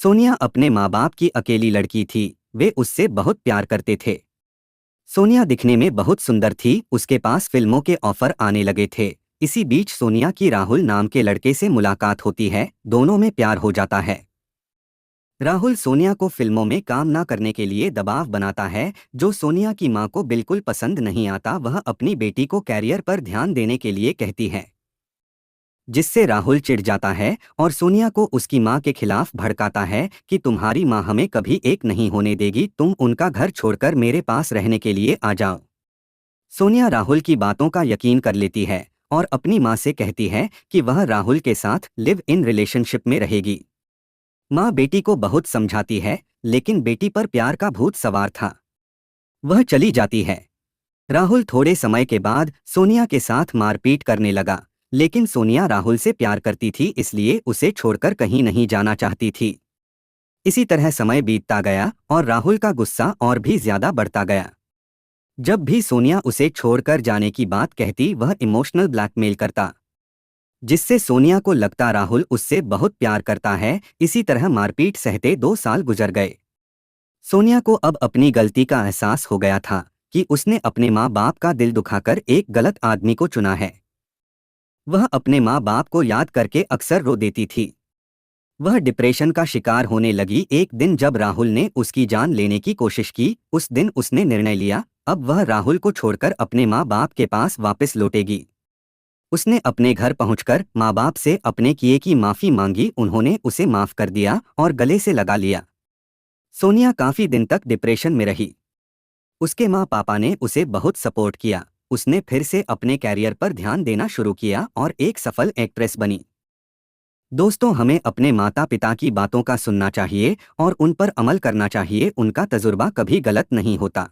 सोनिया अपने माँ बाप की अकेली लड़की थी। वे उससे बहुत प्यार करते थे। सोनिया दिखने में बहुत सुंदर थी, उसके पास फिल्मों के ऑफर आने लगे थे। इसी बीच सोनिया की राहुल नाम के लड़के से मुलाकात होती है, दोनों में प्यार हो जाता है। राहुल सोनिया को फिल्मों में काम ना करने के लिए दबाव बनाता है, जो सोनिया की माँ को बिल्कुल पसंद नहीं आता। वह अपनी बेटी को कैरियर पर ध्यान देने के लिए कहती है, जिससे राहुल चिढ़ जाता है और सोनिया को उसकी माँ के खिलाफ भड़काता है कि तुम्हारी माँ हमें कभी एक नहीं होने देगी, तुम उनका घर छोड़कर मेरे पास रहने के लिए आ जाओ। सोनिया राहुल की बातों का यकीन कर लेती है और अपनी माँ से कहती है कि वह राहुल के साथ लिव इन रिलेशनशिप में रहेगी। माँ बेटी को बहुत समझाती है, लेकिन बेटी पर प्यार का भूत सवार था। वह चली जाती है। राहुल थोड़े समय के बाद सोनिया के साथ मारपीट करने लगा, लेकिन सोनिया राहुल से प्यार करती थी, इसलिए उसे छोड़कर कहीं नहीं जाना चाहती थी। इसी तरह समय बीतता गया और राहुल का गुस्सा और भी ज्यादा बढ़ता गया। जब भी सोनिया उसे छोड़कर जाने की बात कहती, वह इमोशनल ब्लैकमेल करता, जिससे सोनिया को लगता राहुल उससे बहुत प्यार करता है। इसी तरह मारपीट सहते 2 साल गुजर गए। सोनिया को अब अपनी गलती का एहसास हो गया था कि उसने अपने माँ बाप का दिल दुखाकर एक गलत आदमी को चुना है। वह अपने माँ बाप को याद करके अक्सर रो देती थी। वह डिप्रेशन का शिकार होने लगी। एक दिन जब राहुल ने उसकी जान लेने की कोशिश की, उस दिन उसने निर्णय लिया, अब वह राहुल को छोड़कर अपने माँ बाप के पास वापस लौटेगी। उसने अपने घर पहुंचकर माँ बाप से अपने किए की माफ़ी मांगी। उन्होंने उसे माफ़ कर दिया और गले से लगा लिया। सोनिया काफ़ी दिन तक डिप्रेशन में रही। उसके माँ पापा ने उसे बहुत सपोर्ट किया। उसने फिर से अपने कैरियर पर ध्यान देना शुरू किया और एक सफल एक्ट्रेस बनी। दोस्तों, हमें अपने माता पिता की बातों का सुनना चाहिए और उन पर अमल करना चाहिए। उनका तजुर्बा कभी गलत नहीं होता।